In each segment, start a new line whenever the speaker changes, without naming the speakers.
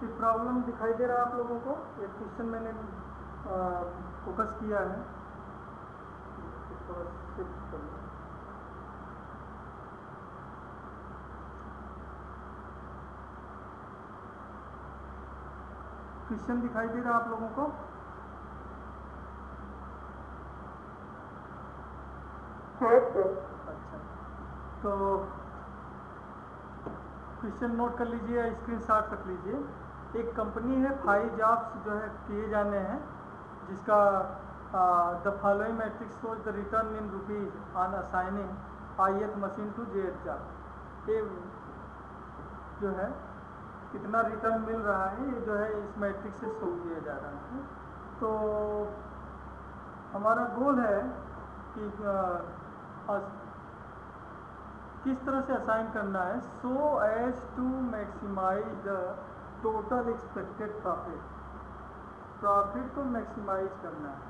ये प्रॉब्लम दिखाई दे रहा है आप लोगों को? एक क्वेश्चन मैंने फोकस किया है, थोड़ा शिफ्ट कर लो। क्वेश्चन दिखाई दे रहा है आप लोगों को? अच्छा, तो क्वेश्चन नोट कर लीजिए, स्क्रीनशॉट रख लीजिए। एक कंपनी है, 5 जॉब्स जो है किए जाने हैं, जिसका the following matrix shows the return in rupees on assigning ith machine to jth job. ये जो है कितना रिटर्न मिल रहा है, ये जो है इस मैट्रिक्स से शो किया जा रहा है। तो हमारा गोल है कि किस तरह से असाइन करना है, so as to maximise the total expected profit. Profit को मैक्सिमाइज करना है।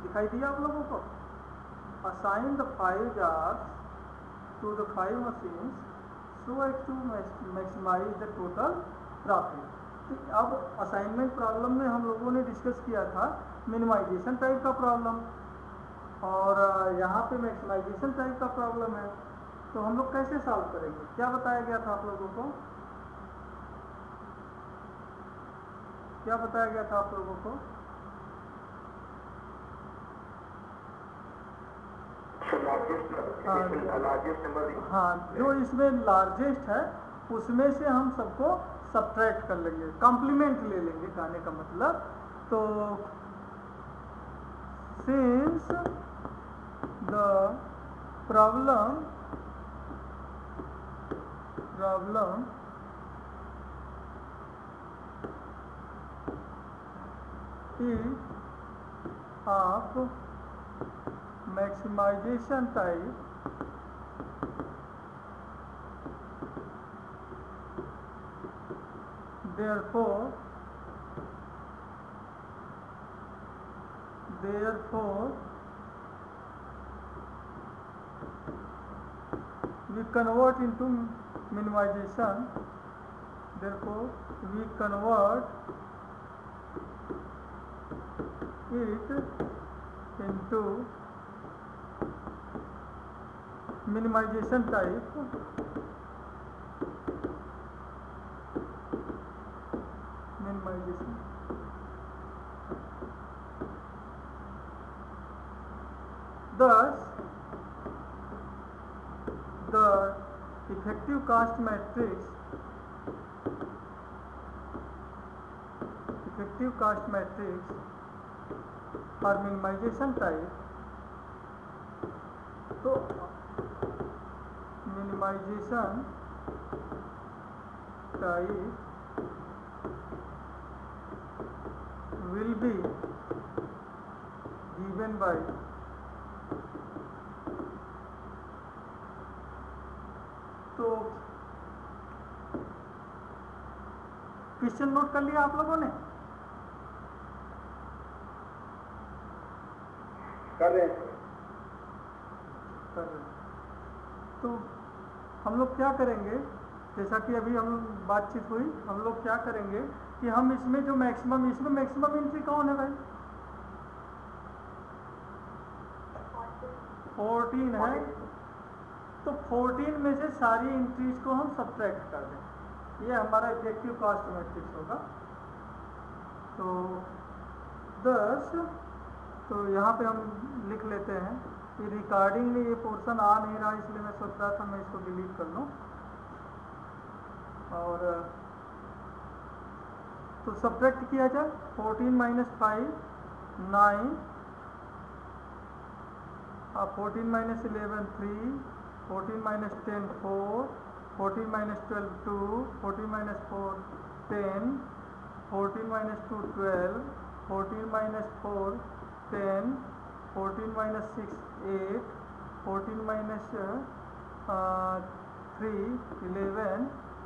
दिखाई दिया आप लोगों को? Assign the 5 jobs to the 5 machines so as to maximise the total profit. तो अब असाइनमेंट प्रॉब्लम में हम लोगों ने डिस्कस किया था मिनिमाइजेशन टाइप का प्रॉब्लम, और यहाँ पे मैक्सिमाइजेशन टाइप का प्रॉब्लम है। तो हम लोग कैसे सॉल्व करेंगे? क्या बताया गया था आप लोगों को? क्या बताया गया था आप लोगों को? हाँ, जो इसमें लार्जेस्ट है उसमें से हम सबको सब्ट्रैक्ट कर लेंगे, कॉम्प्लीमेंट ले लेंगे, कहने का मतलब। तो since the problem is of maximization type, therefore we convert into minimization. Therefore we convert it into minimization type, thus the effective cost matrix for minimization type, तो minimization type will be given by तो question note कर लिया आप लोगों ने?
कर रहे हैं।
तो हम लोग क्या करेंगे, जैसा कि अभी हम बातचीत हुई, हम लोग क्या करेंगे कि हम इसमें जो मैक्सिमम एंट्री कौन है भाई? 14 है। तो 14 में से सारी एंट्रीज को हम सब्ट्रैक्ट कर दें, ये हमारा इफेक्टिव कॉस्ट मैट्रिक्स होगा। तो 10, तो यहाँ पे हम लिख लेते हैं कि रिकॉर्डिंग में ये पोर्शन आ नहीं रहा, इसलिए मैं सोच रहा था मैं इसको डिलीट कर लूँ। और तो सब्ट्रैक्ट किया जाए, 14 - 5 9, 14 - 11 3, 14 - 10 4, 14 - 12 2, 14 - 4 10, 14 - 2 12, 14 - 4 10, 14 - 6 8, 14 - 3 11,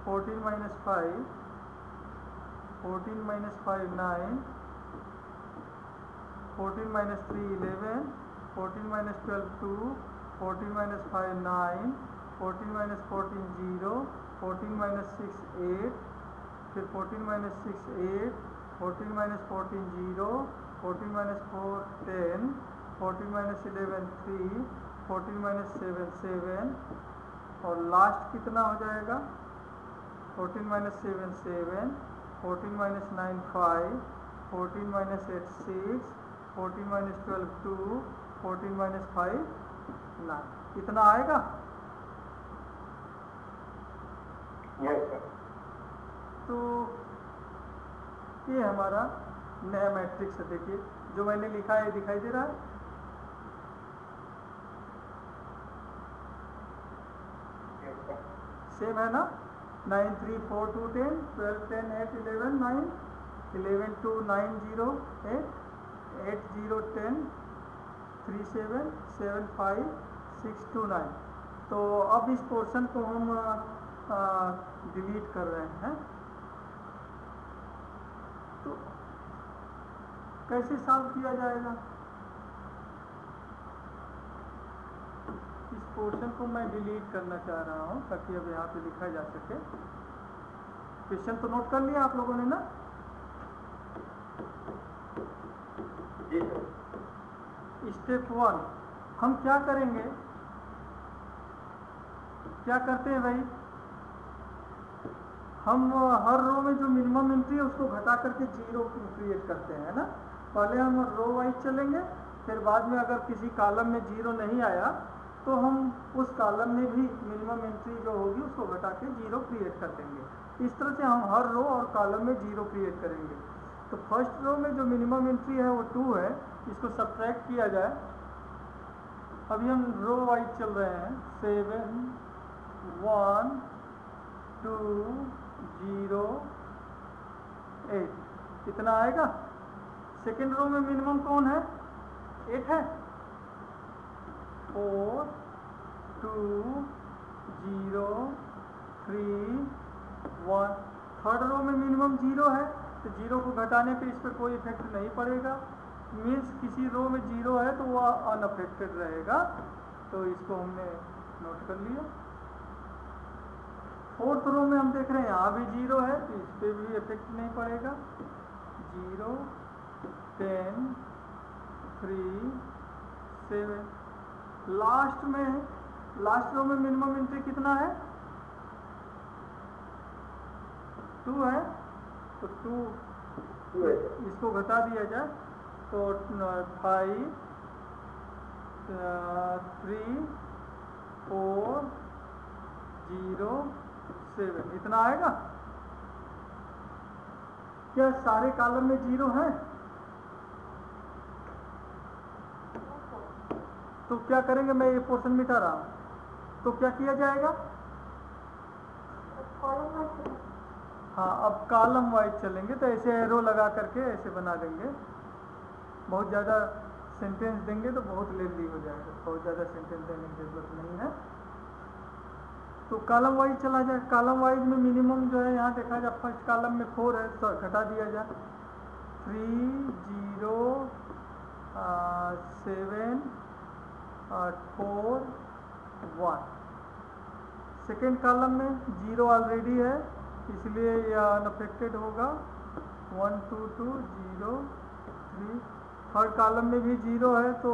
14 - 5 14 - 5 9, 14 - 3 11, 14 - 12 2, 14 - 5 9, 14 - 14 0, 14 - 6 8, फिर 14 minus 6 8, 14 minus 14 0, 14 minus 4 10, 14 minus 11 3, 14 minus 7 7, और लास्ट कितना हो जाएगा 14 minus 7 7, 14 minus 9 5, 14 minus 8 6, 14 minus 12 2, 14 minus 5 9, कितना आएगा?
Yes sir.
तो ये हमारा नया मैट्रिक्स है। देखिए जो मैंने लिखा है दिखाई दे रहा है?
Yes sir.
सेम है ना? 9 3 4 2 10, 12 10 8 11 9, 11 2 9 0 8, 8 0 10 3 7 7 5 6 2 9। तो अब इस पोर्शन को हम डिलीट कर रहे हैं। तो कैसे सॉल्व किया जाएगा? इस पोर्शन को मैं डिलीट करना चाह रहा हूँ ताकि अब यहाँ पे लिखा जा सके। क्वेश्चन तो नोट कर लिया आप लोगों ने ना?
जी सर।
स्टेप 1 हम क्या करेंगे? क्या करते हैं भाई? हम हर रो में जो मिनिमम एंट्री है उसको घटा करके जीरो क्रिएट करते हैं ना। पहले हम रो वाइज चलेंगे, फिर बाद में अगर किसी कॉलम में जीरो नहीं आया तो हम उस कॉलम में भी मिनिमम एंट्री जो होगी उसको घटा के जीरो क्रिएट कर देंगे। इस तरह से हम हर रो और कॉलम में जीरो क्रिएट करेंगे। तो फर्स्ट रो में जो मिनिमम एंट्री है वो 2 है, इसको सब्ट्रैक्ट किया जाए। अभी हम रो वाइज चल रहे हैं। 7 1 2 0 8, कितना आएगा? सेकेंड रो में मिनिमम कौन है? 8 है। 4 2 0 3 1। थर्ड रो में मिनिमम 0 है, तो जीरो को घटाने पे इस पर कोई इफेक्ट नहीं पड़ेगा। मीन्स किसी रो में 0 है तो वह अनअफेक्टेड रहेगा। तो इसको हमने नोट कर लिया। फोर्थ रो में हम देख रहे हैं यहाँ भी 0 है तो इस पर भी इफेक्ट नहीं पड़ेगा। 0 10 3 7। लास्ट रो में मिनिमम एंट्री कितना है? 2 है। तो 2 इसको घटा दिया जाए तो 5 3 4 0 7, इतना आएगा। क्या सारे कॉलम में 0 है? तो क्या करेंगे? मैं ये पोर्शन मिटा रहा हूँ तो क्या किया जाएगा? हाँ, अब कॉलम वाइज चलेंगे तो ऐसे एरो लगा करके ऐसे बना देंगे। बहुत ज़्यादा सेंटेंस देंगे तो बहुत लेंदी हो जाएगा, बहुत ज़्यादा सेंटेंस देने की जरूरत नहीं है। तो कॉलम वाइज चला जाए। कॉलम वाइज में मिनिमम जो है यहाँ देखा जाए, फर्स्ट कॉलम में 4 है तो घटा दिया जाए। 3 0 7 4 1। सेकेंड कॉलम में 0 ऑलरेडी है इसलिए यह अनअफेक्टेड होगा। 1 2 2 0 3। थर्ड कॉलम में भी 0 है तो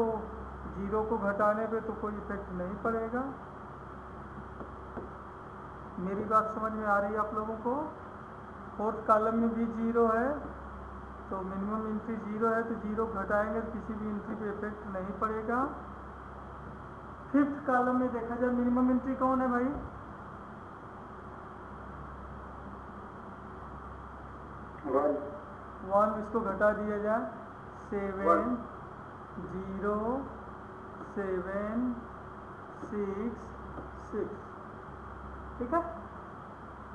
0 को घटाने पे तो कोई इफेक्ट नहीं पड़ेगा। मेरी बात समझ में आ रही है आप लोगों को? फोर्थ कॉलम में भी 0 है तो मिनिमम एंट्री 0 है तो 0 घटाएंगे तो किसी भी एंट्री पे इफेक्ट नहीं पड़ेगा। फिफ्थ कॉलम में देखा जाए मिनिमम एंट्री कौन है भाई? 1, इसको घटा दिया जाए। 7 0 7 6 6, ठीक है।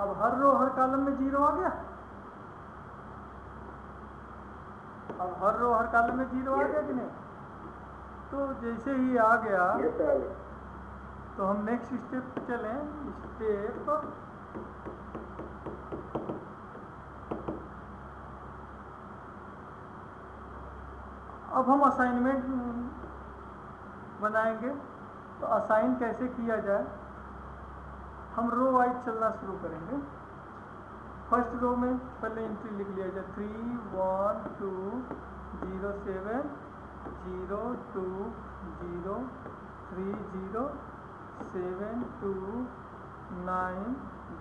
अब हर रो हर कॉलम में 0 आ गया। अब हर रो हर कॉलम में 0 आ गया कि नहीं? तो जैसे ही आ गया तो हम नेक्स्ट स्टेप पे चलें। स्टेप अब हम असाइनमेंट बनाएंगे। तो असाइन कैसे किया जाए? हम रो वाइज चलना शुरू करेंगे। फर्स्ट रो में पहले एंट्री लिख लिया जाए 3 1 2 0 7 0 2 0 3 0 7 2 9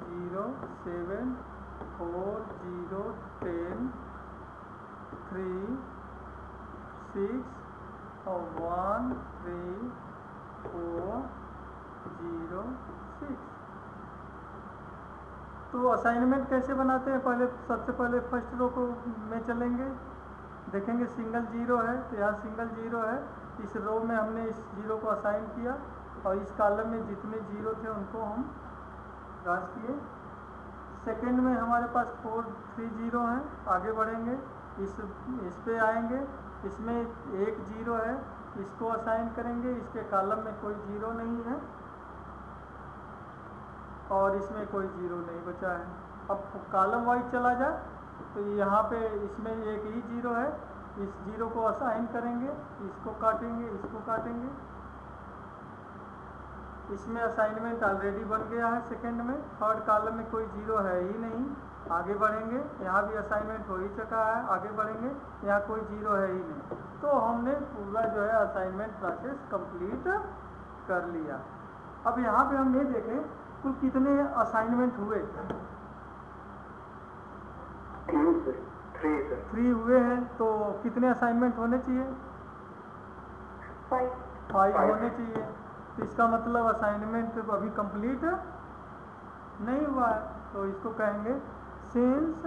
0 7 4 0 10 3 6 और 1 3 4 0 6। तो असाइनमेंट कैसे बनाते हैं? पहले सबसे पहले फर्स्ट रो को में चलेंगे, देखेंगे सिंगल जीरो है तो यहाँ सिंगल जीरो है, इस रो में हमने इस जीरो को असाइन किया और इस कॉलम में जितने जीरो थे उनको हम क्रॉस किए। सेकंड में हमारे पास 4 3 जीरो हैं, आगे बढ़ेंगे, इस पे आएंगे, इसमें एक जीरो है, इसको असाइन करेंगे, इसके कॉलम में कोई जीरो नहीं है और इसमें कोई जीरो नहीं बचा है। अब कॉलम वाइज चला जाए तो यहाँ पे इसमें एक ही जीरो है, इस जीरो को असाइन करेंगे, इसको काटेंगे, इसको काटेंगे, इसमें असाइनमेंट ऑलरेडी बन गया है। सेकंड में थर्ड कॉलम में कोई जीरो है ही नहीं, आगे बढ़ेंगे, यहाँ भी असाइनमेंट हो ही चुका है, आगे बढ़ेंगे, यहाँ कोई जीरो है ही नहीं। तो हमने पूरा जो है असाइनमेंट प्रोसेस कंप्लीट कर लिया। अब यहाँ पे हम ये देखें कुल कितने असाइनमेंट हुए। 3 हुए हैं, तो कितने असाइनमेंट होने चाहिए? 5 होने चाहिए। तो इसका मतलब असाइनमेंट अभी कंप्लीट नहीं हुआ है, तो इसको कहेंगे सिंस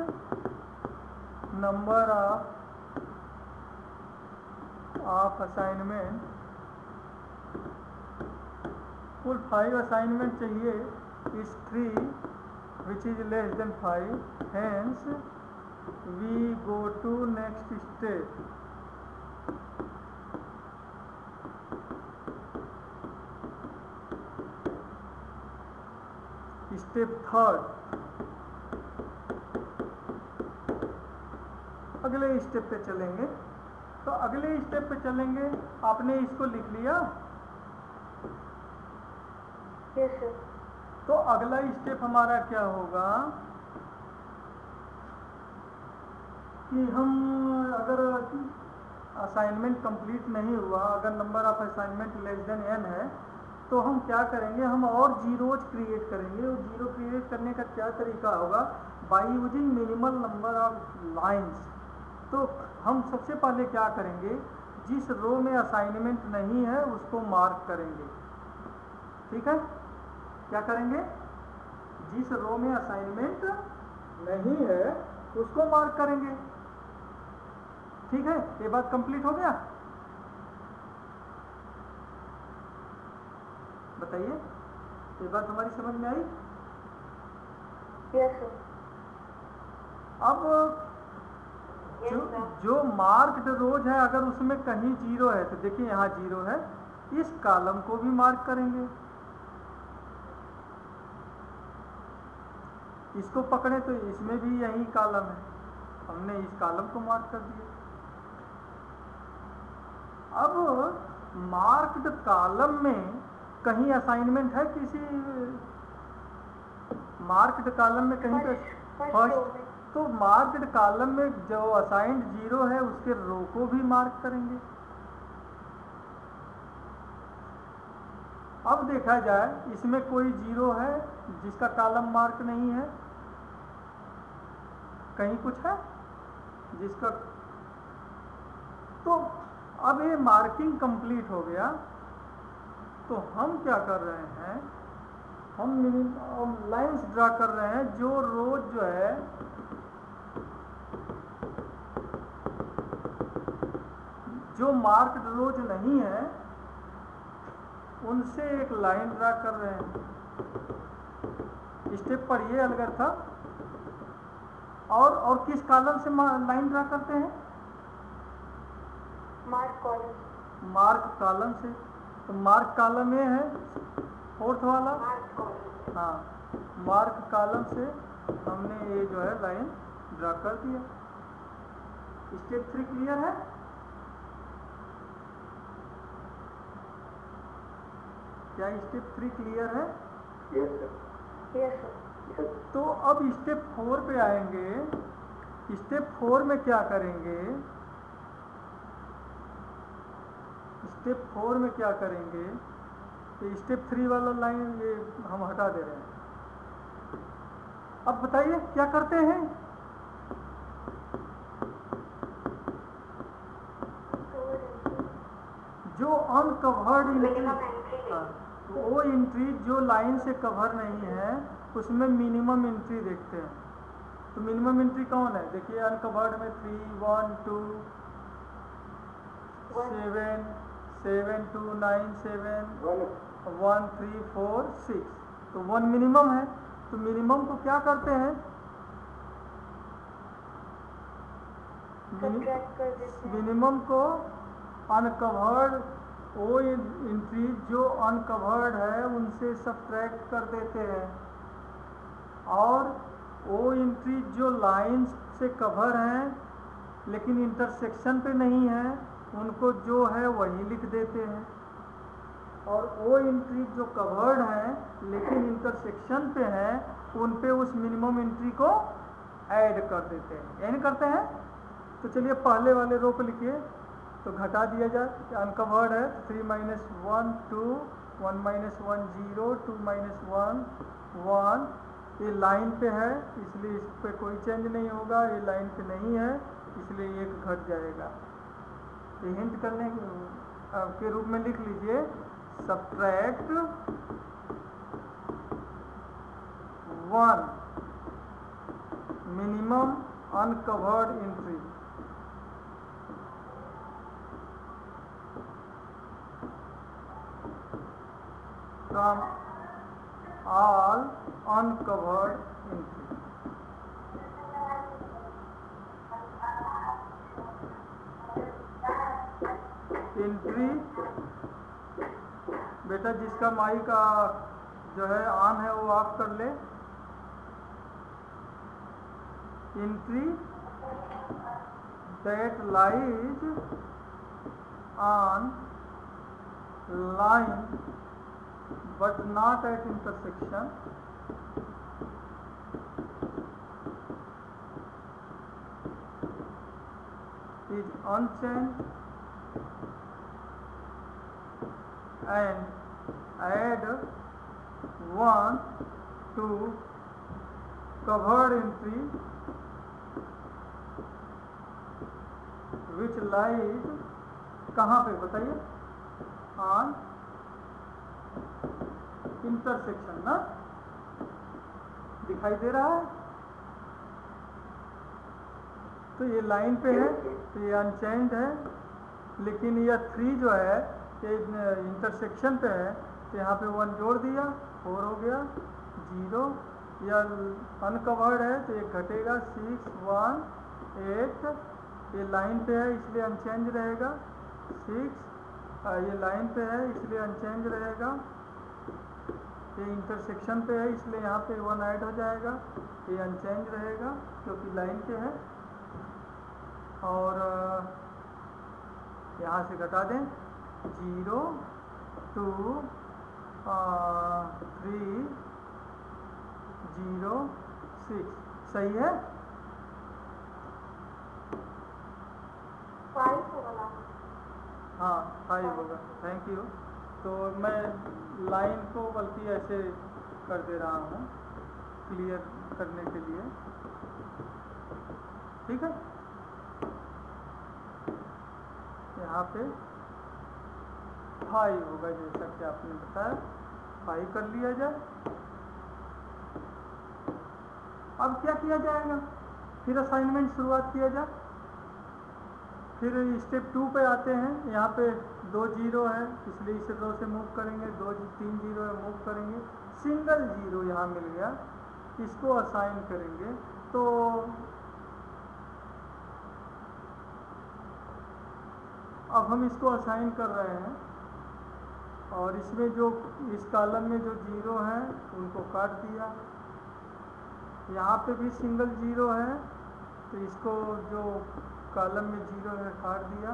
नंबर ऑफ असाइनमेंट, कुल 5 असाइनमेंट चाहिए, is 3 which is less than 5, hence we go to next step. Step third, अगले स्टेप पे चलेंगे। तो अगले स्टेप पे चलेंगे, आपने इसको लिख लिया?
Yes sir.
तो अगला स्टेप हमारा क्या होगा कि हम अगर असाइनमेंट कंप्लीट नहीं हुआ, अगर number of assignment less than n है, तो हम क्या करेंगे, हम और जीरोज क्रिएट करेंगे। और जीरो क्रिएट करने का क्या तरीका होगा? By using minimal number of lines. तो हम सबसे पहले क्या करेंगे, जिस रो में असाइनमेंट नहीं है उसको मार्क करेंगे। ठीक है, क्या करेंगे? जिस रो में असाइनमेंट नहीं है उसको मार्क करेंगे। ठीक है, ये बात कंप्लीट हो गया? बताइए, ये बात हमारी समझ में आई?
Yes sir.
अब जो मार्क्ड रोज है, अगर उसमें कहीं जीरो है तो देखिए यहाँ जीरो है, इस कॉलम को भी मार्क करेंगे। इसको पकड़े तो इसमें भी यही कॉलम है, हमने इस कॉलम को मार्क कर दिया। अब मार्क्ड कॉलम में कहीं असाइनमेंट है? किसी मार्क्ड कॉलम में कहीं पे फर्स्ट, तो मार्क्ड कॉलम में जो असाइंड जीरो है उसके रो को भी मार्क करेंगे। अब देखा जाए इसमें कोई जीरो है जिसका कॉलम मार्क नहीं है, कहीं कुछ है जिसका, तो अब ये मार्किंग कंप्लीट हो गया। तो हम क्या कर रहे हैं, हम लाइंस ड्रा कर रहे हैं। जो रोज जो है जो मार्क्ड रोज नहीं है उनसे एक लाइन ड्रा कर रहे हैं। स्टेप पर ये अलग था। और किस कॉलम से लाइन ड्रा करते हैं?
Mark column.
मार्क कॉलम से। तो मार्क कॉलम ये है फोर्थ वाला,
मार्क कॉलम।
हाँ, मार्क कॉलम से हमने ये जो है लाइन ड्रा कर दिया। स्टेप 3 क्लियर है? क्या स्टेप 3 क्लियर है?
Yes sir.
Yes sir.
तो अब स्टेप 4 पे आएंगे। स्टेप 4 में क्या करेंगे? स्टेप 4 में क्या करेंगे? ये स्टेप 3 वाला लाइन ये हम हटा दे रहे हैं। अब बताइए क्या करते हैं? जो अनकवर्ड
मिनिमम एंट्री
तो वो एंट्री जो लाइन से कवर नहीं है उसमें मिनिमम एंट्री देखते हैं। तो मिनिमम एंट्री कौन है? देखिए अनकवर्ड में 3, 1, 2, 7, 7, 2, 9, 7, 1, 3, 4, 6, तो 1 मिनिमम है। तो मिनिमम को क्या करते हैं?
सब्ट्रैक्ट कर देते हैं।
मिनिमम को अनकवर्ड वो एंट्री जो अनकवर्ड है उनसे सब्ट्रैक्ट कर देते हैं, और वो एंट्री जो लाइन से कवर हैं लेकिन इंटरसेक्शन पे नहीं है उनको जो है वही लिख देते हैं, और वो एंट्री जो कवर्ड हैं लेकिन इंटरसेक्शन पे हैं उन पे उस मिनिमम एंट्री को ऐड कर देते हैं। ऐड करते हैं। तो चलिए पहले वाले रो को लिखिए, तो घटा दिया जाए। अनकवर्ड है 3 - 1 2, 1 - 1 0, 2 - 1 1। ये लाइन पे है इसलिए इस पे कोई चेंज नहीं होगा, ये लाइन पे नहीं है इसलिए एक घट जाएगा। ये हिंट करने के रूप में लिख लीजिए, subtract 1 minimum uncovered entry. From all uncovered entry। Entry बेटा जिसका माइक का जो है ऑन है वो ऑफ कर ले। Entry that lies on line but not at intersection is unchanged and add 1 to covered entry which lies कहाँ पे बताइए? on इंटरसेक्शन ना दिखाई दे रहा है। तो ये लाइन पे है तो ये अनचेंज्ड है, लेकिन यह 3 जो है ये इंटरसेक्शन पे है तो यहाँ पे 1 जोड़ दिया, 4 हो गया 0। यह अनकवर्ड है तो ये घटेगा 6 1 8। ये लाइन पे है इसलिए अनचेंज रहेगा 6। ये लाइन पे है इसलिए अनचेंज रहेगा। ये इंटरसेक्शन पे है इसलिए यहाँ पे 1 ऐड हो जाएगा, ये अनचेंज रहेगा क्योंकि लाइन पे है। और यहाँ से घटा दें 0 2 3 0 6। सही है?
5 होगा।
हाँ 5 होगा। Thank you. तो मैं लाइन को बल्कि ऐसे कर दे रहा हूँ क्लियर करने के लिए, ठीक है? यहाँ पे 5 होगा जैसा कि आपने बताया, 5 कर लिया जाए। अब क्या किया जाएगा? फिर असाइनमेंट शुरुआत किया जाए। फिर स्टेप 2 पे आते हैं। यहाँ पे 2 0 है इसलिए इस रो से मूव करेंगे, 2 3 0 है मूव करेंगे, सिंगल 0 यहाँ मिल गया, इसको असाइन करेंगे। तो अब हम इसको असाइन कर रहे हैं और इसमें जो इस कॉलम में जो 0 है उनको काट दिया। यहाँ पे भी सिंगल 0 है तो इसको जो कॉलम में 0 है काट दिया।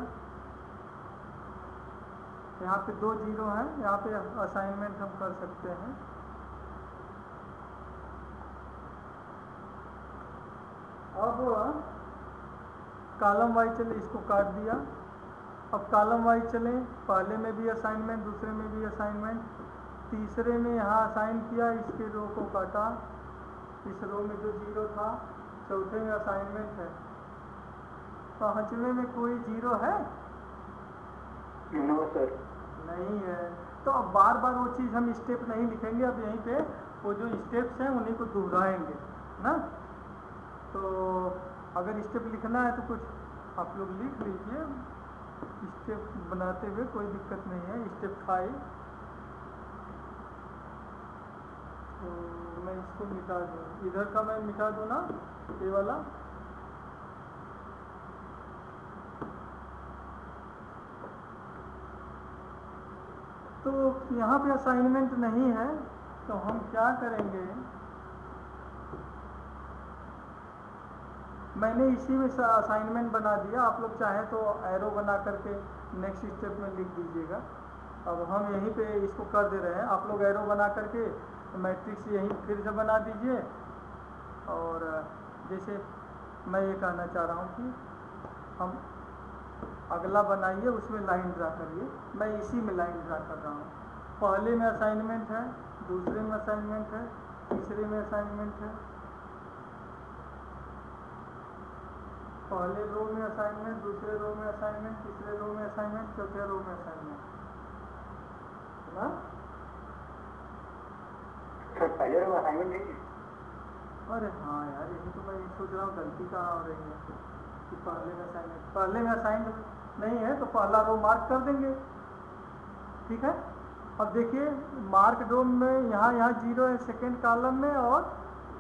यहाँ पे 2 0 हैं, यहाँ पे असाइनमेंट हम कर सकते हैं। अब कॉलम वाइज चले, इसको काट दिया। अब कॉलम वाइज चले, पहले में भी असाइनमेंट, दूसरे में भी असाइनमेंट, तीसरे में यहाँ असाइन किया, इसके रो को काटा, इस रो में जो जीरो था, चौथे में असाइनमेंट है, पांचवें में कोई जीरो है
नो सर।
नहीं है। तो अब बार बार वो चीज़ हम स्टेप नहीं लिखेंगे, अब यहीं पे वो जो स्टेप्स हैं उन्हीं को दोहराएंगे ना। तो अगर स्टेप लिखना है तो कुछ आप लोग लिख लीजिए, स्टेप बनाते हुए कोई दिक्कत नहीं है। स्टेप 5, तो मैं इसको मिटा दूँ, इधर का मैं मिटा दूँ ना, ये वाला। तो यहाँ पे असाइनमेंट नहीं है, तो हम क्या करेंगे, मैंने इसी में असाइनमेंट बना दिया, आप लोग चाहे तो एरो बना करके नेक्स्ट स्टेप में लिख दीजिएगा। अब हम यहीं पे इसको कर दे रहे हैं, आप लोग एरो बना करके मैट्रिक्स यहीं फिर से बना दीजिए। और जैसे मैं ये कहना चाह रहा हूँ कि हम अगला बनाइए, उसमें लाइन ड्रा करिए, मैं इसी में लाइन ड्रा कर रहा हूँ। पहले में असाइनमेंट है, दूसरे में असाइनमेंट है, तीसरे में असाइनमेंट है, पहले रो में असाइनमेंट, दूसरे रो में असाइनमेंट, तीसरे रो में असाइनमेंट, चौथे रो में असाइनमेंट, है ना।
सर पहले रो असाइनमेंट नहीं।
अरे हाँ यार, यही तो मैं सोच रहा हूँ गलती कहाँ हो रही है कि पहले में असाइन नहीं है, तो पहला रो मार्क कर देंगे, ठीक है। अब देखिए मार्क रो में यहाँ जीरो है सेकेंड कॉलम में और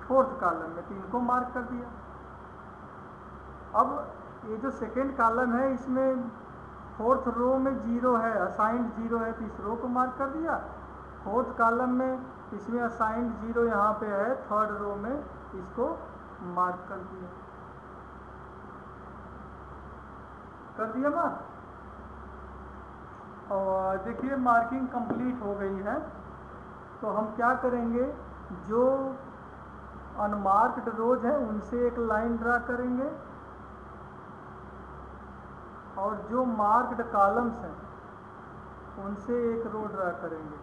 फोर्थ कॉलम में, तो इनको मार्क कर दिया। अब ये जो सेकेंड कॉलम है इसमें फोर्थ रो में जीरो है, असाइंड जीरो है, तो इस रो को मार्क कर दिया। फोर्थ कॉलम में इसमें असाइंड जीरो यहाँ पे है, थर्ड रो में इसको मार्क कर दिया, मार्क। और देखिए मार्किंग कंप्लीट हो गई है। तो हम क्या करेंगे, जो अनमार्क्ड रोज है उनसे एक लाइन ड्रा करेंगे, और जो मार्क्ड कॉलम्स हैं उनसे एक रो ड्रा करेंगे।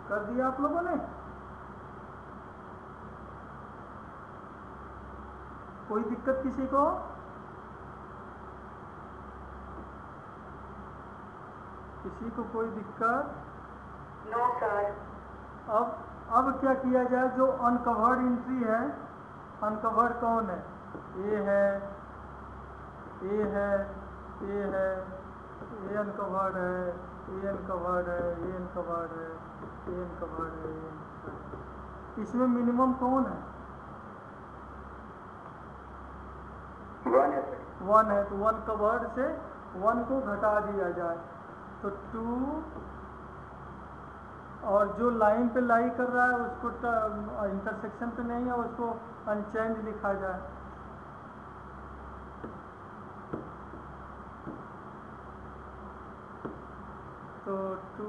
कर दिया आप लोगों ने? कोई दिक्कत किसी को? किसी को कोई दिक्कत?
No sir.
अब क्या किया जाए, जो अनकवर्ड एंट्री है, अनकवर्ड कौन है, ए है, ए है, ए है, ए अनकवर्ड है, ए अनकवर्ड है, ए अनकवर्ड है, ए अनकवर्ड है, ए अनकवर्ड है। इसमें मिनिमम कौन है?
1 है सर।
1 है, तो 1 कवर्ड से 1 को घटा दिया जाए, तो 2, और जो लाइन पे लाई कर रहा है उसको इंटरसेक्शन पे नहीं है, उसको अनचेंज लिखा जाए। तो 2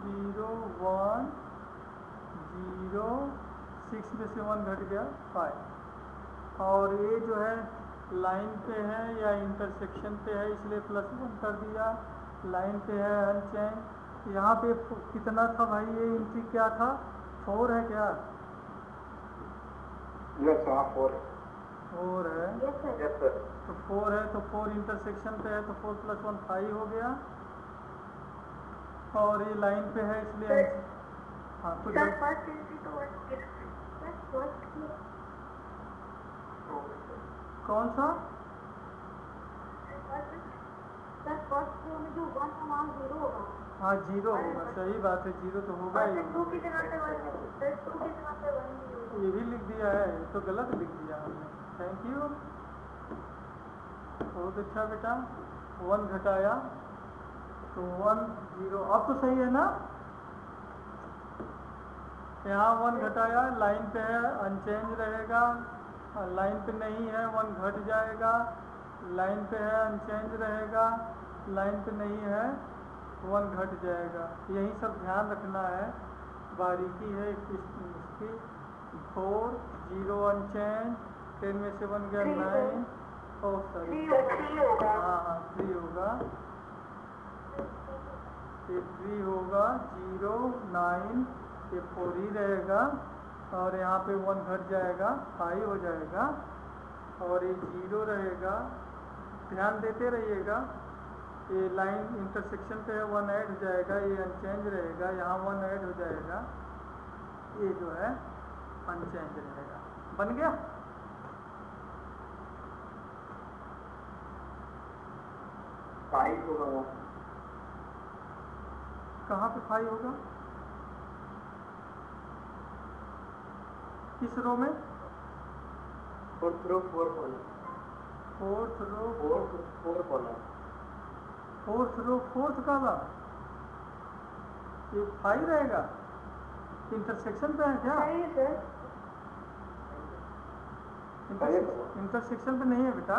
0 1 0 6 में से 1 घट गया 5, और ये जो है लाइन पे है या इंटरसेक्शन पे है इसलिए +1 कर दिया, लाइन पे है अनचेंज। यहाँ पे कितना था भाई, ये एंट्री क्या था, 4 है क्या?
यस सर, 4
है।
Yes sir.
Yes sir.
तो 4 है, तो 4 इंटरसेक्शन पे है, तो 4 + 1 5 हो गया, और ये लाइन पे है इसलिए हाँ कुछ
सर फर्स्ट एंट्री तो सर फर्स्ट
कौन सा?
सर फर्स्ट रो में जो 1 था वहाँ 0 होगा।
हाँ 0 होगा, सही बात है, 0 तो होगा
और
ही।
सर 2 की जगह पे 1, सर 2 की जगह पे 1 भी होगा।
ये भी लिख दिया है, ये तो गलत लिख दिया हमने, थैंक यू, बहुत अच्छा बेटा। 1 घटाया तो 1 0, अब तो सही है ना। यहाँ 1 घटाया, लाइन पे है अनचेंज रहेगा, लाइन पे नहीं है 1 घट जाएगा, लाइन पे है अनचेंज रहेगा, लाइन पे नहीं है 1 घट जाएगा। यही सब ध्यान रखना है, बारीकी है इसकी। 4 0 अनचेंज, 10 में से 1 गया
Three
9, ओह सॉरी,
3 होगा
हाँ हाँ 3 होगा, ये 3 होगा, 0 9, ये 4 ही रहेगा, और यहाँ पे 1 घट जाएगा, 5 हो जाएगा, और ये 0 रहेगा। ध्यान देते रहिएगा, ये लाइन इंटरसेक्शन पे है, 1 ऐड हो जाएगा, ये अनचेंज रहेगा, यहाँ 1 ऐड हो जाएगा, ये जो है अनचेंज रहेगा। बन गया?
फाइव होगा वो।
कहाँ पे 5 होगा? किस रो में?
Fourth row 4 column.
Fourth row,
4 column.
Fourth row, fourth column, ये 5 रहेगा। इंटरसेक्शन पे है क्या?
नहीं सर
इंटरसेक्शन पे नहीं है बेटा।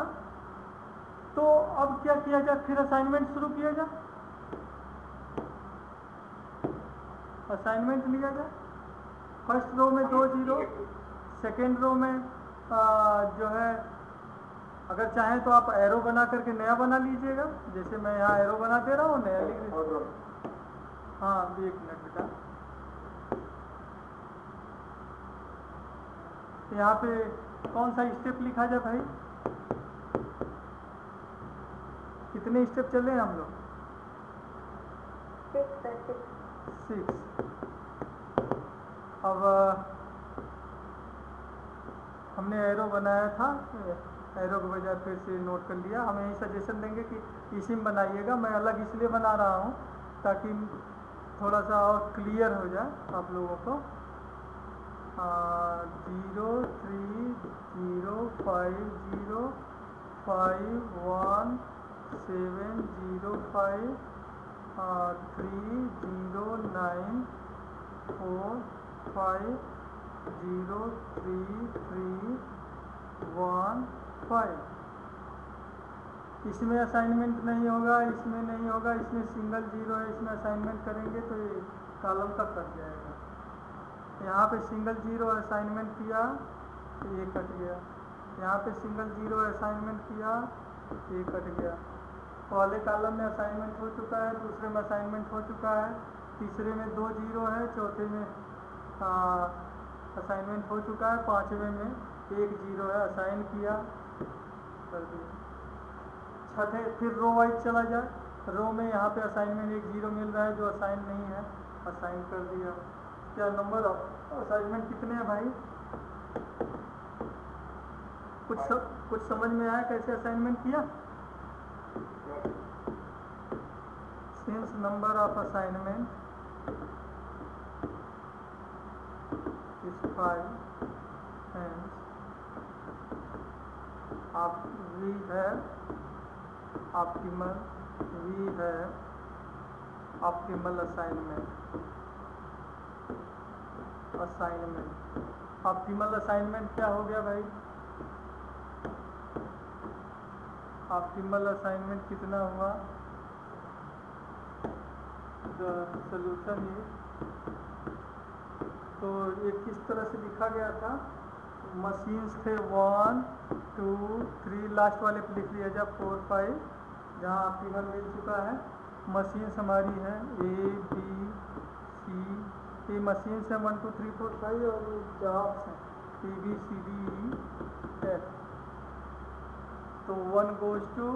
तो अब क्या किया जाए, फिर असाइनमेंट शुरू किया जाए, असाइनमेंट लिया जाए। फर्स्ट रो में 2 0, सेकेंड रो में जो है, अगर चाहें तो आप एरो बना करके नया बना लीजिएगा, जैसे मैं यहाँ एरो बना दे रहा हूँ, नया लिख। हाँ अभी 1 मिनट बेटा, यहाँ पे कौन सा स्टेप लिखा जाए भाई? कितने स्टेप चले हैं हम लोग? 6। अब हमने एरो बनाया था, एरो के बजाय फिर से नोट कर लिया। हम यही सजेशन देंगे कि इसी में बनाइएगा। मैं अलग इसलिए बना रहा हूँ ताकि थोड़ा सा और क्लियर हो जाए आप लोगों को। 0 3 0 5 0 5 1 7 0 5 3 0 9 4 5 0 3 3 1 5। इसमें असाइनमेंट नहीं होगा, इसमें नहीं होगा, इसमें सिंगल 0 है, इसमें असाइनमेंट करेंगे तो ये कॉलम का कट जाएगा। यहाँ पे सिंगल 0 असाइनमेंट किया तो ये कट गया, यहाँ पे सिंगल 0 असाइनमेंट किया ये कट गया। पहले कॉलम में असाइनमेंट हो चुका है, दूसरे में असाइनमेंट हो चुका है, तीसरे में 2 0 है, चौथे में असाइनमेंट हो चुका है, पाँचवें में 1 0 है, असाइन किया कर दिया। छठे फिर रो वाइज चला जाए, रो में यहाँ पे असाइनमेंट 1 0 मिल रहा है, जो असाइन नहीं है असाइन कर दिया। क्या नंबर असाइनमेंट कितने हैं भाई? कुछ समझ में आया कैसे असाइनमेंट किया? Since number of assignment is 5 and we have optimal assignment। Optimal assignment क्या हो गया भाई? ऑप्टिमल असाइनमेंट कितना हुआ? द सॉल्यूशन इज, तो ये किस तरह से लिखा गया था? मशीन्स थे 1 2 3, लास्ट वाले पे लिख लिया जाए 4 5, जहाँ ऑप्टिमल मिल चुका है। मशीन्स हमारी है A B C, ये मशीन से 1 2 3 4 5, और जॉब्स हैं A B C D E F। तो 1 गोज टू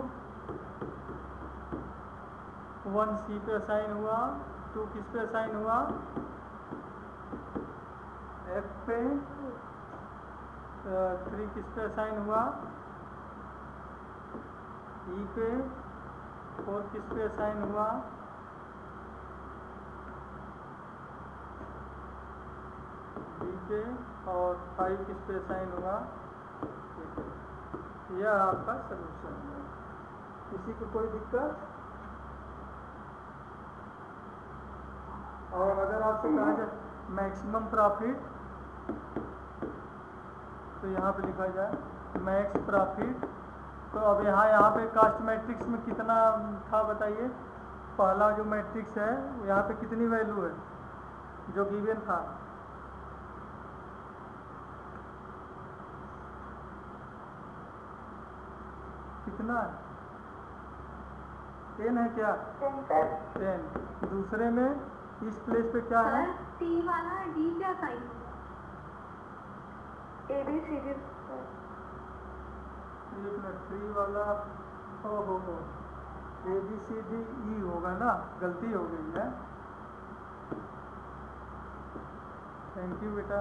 1 C पे असाइन हुआ, 2 किस पे असाइन हुआ? F पे, 3 किस पे असाइन हुआ? E पे, 4 किस पे असाइन हुआ? B पे, और 5 किस पे असाइन हुआ? यह आपका सलूशन है। किसी को कोई दिक्कत? और अगर आपसे कहा जाए मैक्सिमम प्रॉफिट, तो यहाँ पे लिखा जाए मैक्स प्रॉफिट। तो अब यहाँ पे कास्ट मैट्रिक्स में कितना था बताइए? पहला जो मैट्रिक्स है यहाँ पे कितनी वैल्यू है जो गिवन था? कितना है? 10 है क्या? 10। दूसरे में इस प्लेस पे क्या है?
सर टी वाला डी क्या साइन होगा? A B C D.
एक मिनट, 3 वाला हो ABCDE होगा ना, गलती हो गई है। थैंक यू बेटा।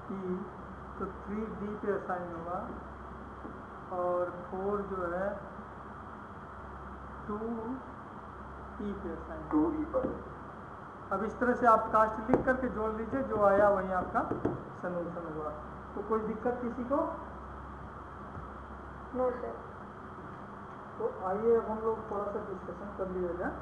DE तो 3D पे असाइन होगा और 4 जो है 2E पे असाइन।
2E पर।
अब इस तरह से आप कास्ट लिख करके जोड़ लीजिए, जो आया वही आपका सॉल्यूशन हुआ। तो कोई दिक्कत किसी को?
No sir.
तो आइए अब हम लोग थोड़ा सा डिस्कशन कर लिए जाए।